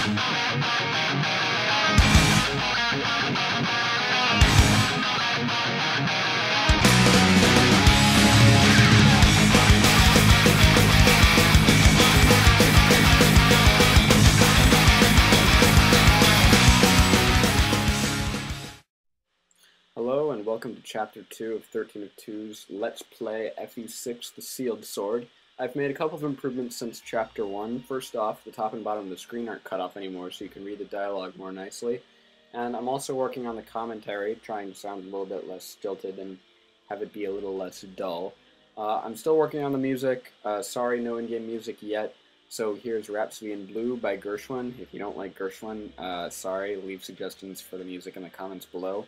Hello and welcome to Chapter 2 of 13 of 2's Let's Play FE6 The Sealed Sword. I've made a couple of improvements since Chapter 1. First off, the top and bottom of the screen aren't cut off anymore so you can read the dialogue more nicely. And I'm also working on the commentary, trying to sound a little bit less stilted and have it be a little less dull. I'm still working on the music. Sorry, no in-game music yet. So here's Rhapsody in Blue by Gershwin. If you don't like Gershwin, sorry, leave suggestions for the music in the comments below.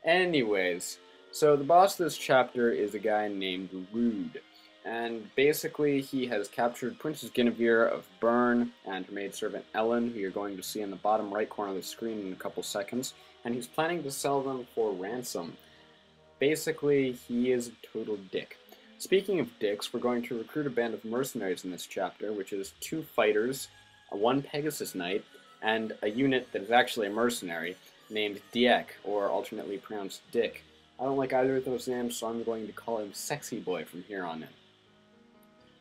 Anyways, so the boss of this chapter is a guy named Rude, and basically he has captured Princess Guinevere of Bern and her maidservant Ellen, who you're going to see in the bottom right corner of the screen in a couple seconds, and he's planning to sell them for ransom. Basically, he is a total dick. Speaking of dicks, we're going to recruit a band of mercenaries in this chapter, which is 2 fighters, one Pegasus Knight, and a unit that is actually a mercenary, named Diek, or alternately pronounced Dick. I don't like either of those names, so I'm going to call him SexyBoy from here on in.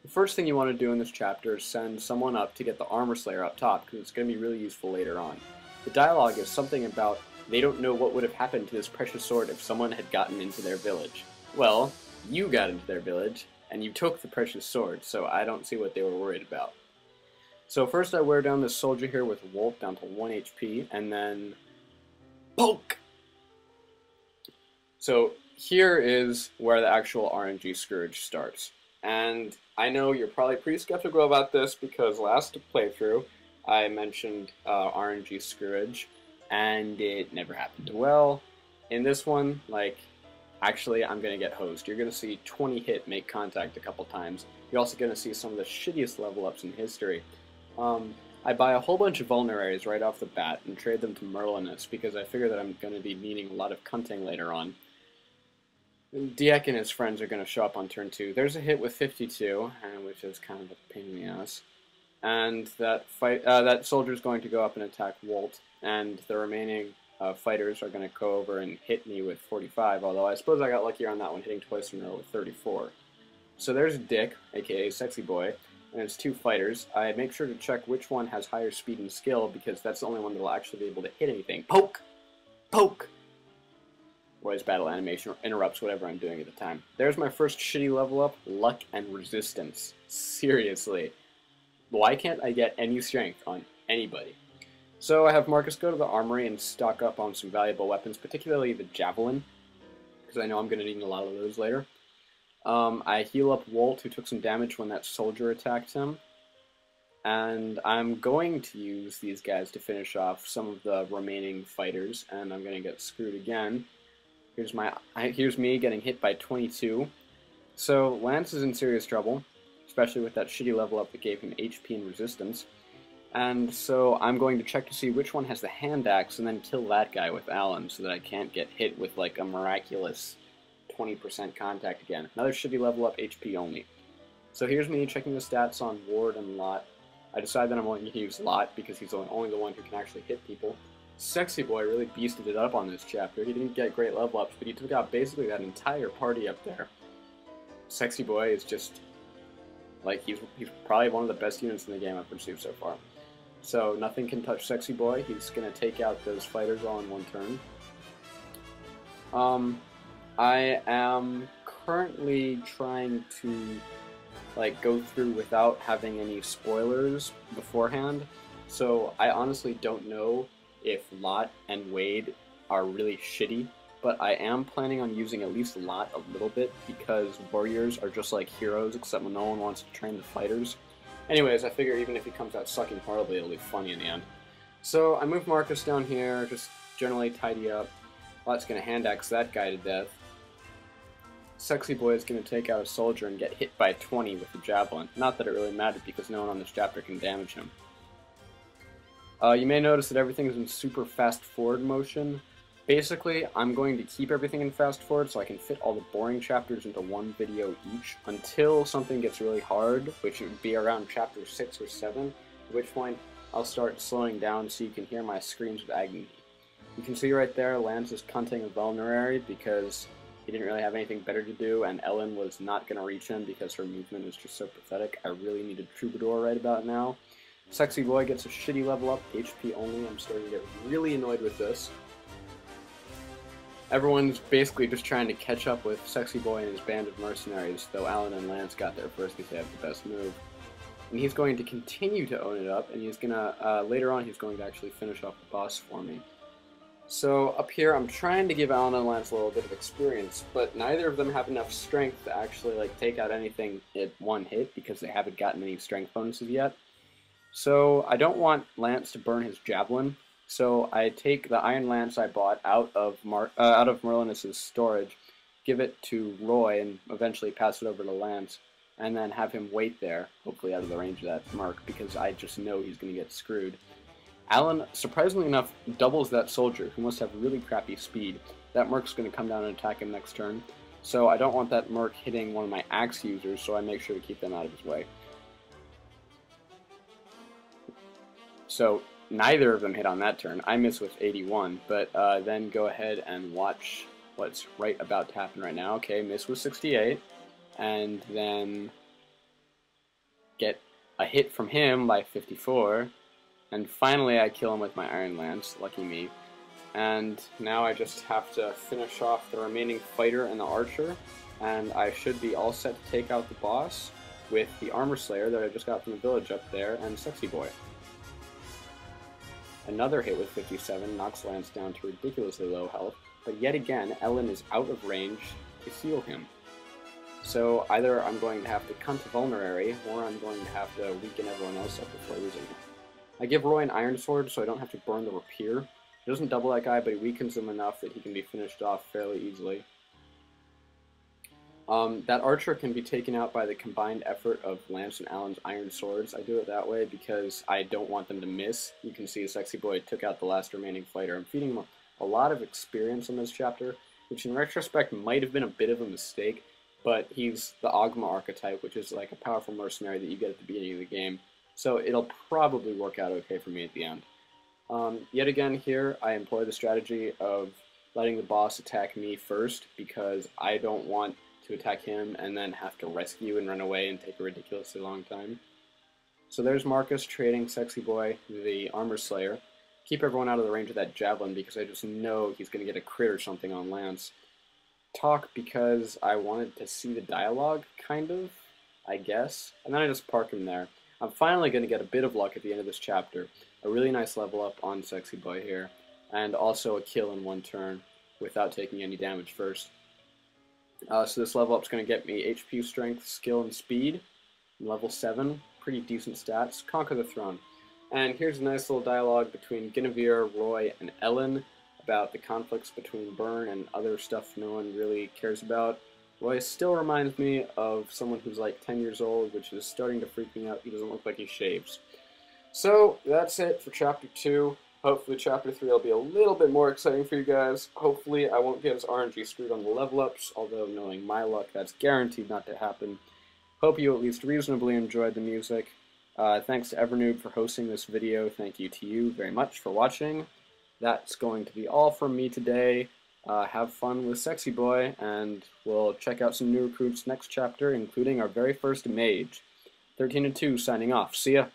The first thing you want to do in this chapter is send someone up to get the armor slayer up top, because it's going to be really useful later on. The dialogue is something about they don't know what would have happened to this precious sword if someone had gotten into their village. Well, you got into their village, and you took the precious sword, so I don't see what they were worried about. So first I wear down this soldier here with Wolf down to 1 HP, and then poke! So here is where the actual RNG Scourge starts. And I know you're probably pretty skeptical about this because last playthrough I mentioned RNG Scourge and it never happened. Well, in this one, actually I'm going to get hosed. You're going to see 20 hit make contact a couple times. You're also going to see some of the shittiest level ups in history. I buy a whole bunch of vulneraries right off the bat and trade them to Merlinus because I figure that I'm going to be needing a lot of cunting later on. Diek and his friends are going to show up on turn 2. There's a hit with 52, which is kind of a pain in the ass. And that soldier's going to go up and attack Wolt, and the remaining fighters are going to go over and hit me with 45, although I suppose I got luckier on that one, hitting twice in a row with 34. So there's Dick, aka SexyBoy, and it's 2 fighters. I make sure to check which one has higher speed and skill because that's the only one that will actually be able to hit anything. Poke! Poke! Or his battle animation interrupts whatever I'm doing at the time. There's my first shitty level up, Luck and Resistance. Seriously. Why can't I get any strength on anybody? So I have Marcus go to the armory and stock up on some valuable weapons, particularly the Javelin, because I know I'm going to need a lot of those later. I heal up Wolt, who took some damage when that soldier attacked him. And I'm going to use these guys to finish off some of the remaining fighters, and I'm going to get screwed again. Here's me getting hit by 22. So Lance is in serious trouble, especially with that shitty level up that gave him HP and resistance. And so I'm going to check to see which one has the hand axe and then kill that guy with Alan so that I can't get hit with like a miraculous 20% contact again. Another shitty level up, HP only. So here's me checking the stats on Ward and Lot. I decide that I'm only going to use Lot because he's only the one who can actually hit people. SexyBoy really beasted it up on this chapter. He didn't get great level ups, but he took out basically that entire party up there. SexyBoy is just, he's probably one of the best units in the game I've received so far. So nothing can touch SexyBoy. He's going to take out those fighters all in one turn. I am currently trying to go through without having any spoilers beforehand, so I honestly don't know if Lot and Wade are really shitty, but I am planning on using at least Lot a little bit because warriors are just like heroes except when no one wants to train the fighters. Anyways, I figure even if he comes out sucking horribly, it'll be funny in the end. So I move Marcus down here, just generally tidy up. Lot's gonna hand axe that guy to death. SexyBoy is going to take out a soldier and get hit by 20 with the Javelin. Not that it really mattered because no one on this chapter can damage him. You may notice that everything is in super fast forward motion. Basically, I'm going to keep everything in fast forward so I can fit all the boring chapters into one video each until something gets really hard, which would be around chapter 6 or 7, at which point I'll start slowing down so you can hear my screams of agony. You can see right there, Lance is cunting a vulnerary because he didn't really have anything better to do, and Ellen was not going to reach him because her movement is just so pathetic. I really need a Troubadour right about now. SexyBoy gets a shitty level up, HP only. I'm starting to get really annoyed with this. Everyone's basically just trying to catch up with SexyBoy and his band of mercenaries, though Alan and Lance got there first because they have the best move. And he's going to continue to own it up, and he's gonna, later on, he's going to actually finish off the boss for me. So up here, I'm trying to give Alan and Lance a little bit of experience, but neither of them have enough strength to actually like take out anything at one hit because they haven't gotten any strength bonuses yet. So I don't want Lance to burn his javelin, so I take the iron lance I bought out of Merlinus' storage, give it to Roy, and eventually pass it over to Lance, and then have him wait there, hopefully out of the range of that merc, because I just know he's going to get screwed. Alan, surprisingly enough, doubles that soldier, who must have really crappy speed. That merc's going to come down and attack him next turn, so I don't want that merc hitting one of my axe users, so I make sure to keep them out of his way. So neither of them hit on that turn. I miss with 81, but then go ahead and watch what's right about to happen right now. Okay, miss with 68, and then get a hit from him by 54, and finally I kill him with my Iron Lance, lucky me. And now I just have to finish off the remaining fighter and the archer, and I should be all set to take out the boss with the Armor Slayer that I just got from the village up there, and SexyBoy. Another hit with 57 knocks Lance down to ridiculously low health, but yet again, Ellen is out of range to heal him. So either I'm going to have to cunt Vulnerary, or I'm going to have to weaken everyone else up before losing him. I give Roy an Iron Sword so I don't have to burn the Rapier. It doesn't double that guy, but he weakens him enough that he can be finished off fairly easily. That archer can be taken out by the combined effort of Lance and Alan's Iron Swords. I do it that way because I don't want them to miss. You can see SexyBoy took out the last remaining fighter. I'm feeding him a lot of experience in this chapter, which in retrospect might have been a bit of a mistake, but he's the Ogma archetype, which is like a powerful mercenary that you get at the beginning of the game, so it'll probably work out okay for me at the end. Yet again here, I employ the strategy of letting the boss attack me first because I don't want to attack him and then have to rescue and run away and take a ridiculously long time. So there's Marcus trading SexyBoy, the Armor Slayer. Keep everyone out of the range of that javelin because I just know he's going to get a crit or something on Lance. Talk because I wanted to see the dialogue, kind of, I guess. And then I just park him there. I'm finally going to get a bit of luck at the end of this chapter. A really nice level up on SexyBoy here. And also a kill in one turn without taking any damage first. So this level up is going to get me HP, Strength, Skill, and Speed. Level 7, pretty decent stats. Conquer the Throne. And here's a nice little dialogue between Guinevere, Roy, and Ellen about the conflicts between Byrne and other stuff no one really cares about. Roy still reminds me of someone who's like 10 years old, which is starting to freak me out. He doesn't look like he shaves. So that's it for Chapter 2. Hopefully Chapter 3 will be a little bit more exciting for you guys. Hopefully I won't get as RNG screwed on the level ups, although knowing my luck, that's guaranteed not to happen. Hope you at least reasonably enjoyed the music. Thanks to Evernoob for hosting this video. Thank you to you very much for watching. That's going to be all from me today. Have fun with SexyBoy, and we'll check out some new recruits next chapter, including our very first mage. 13-2 signing off. See ya!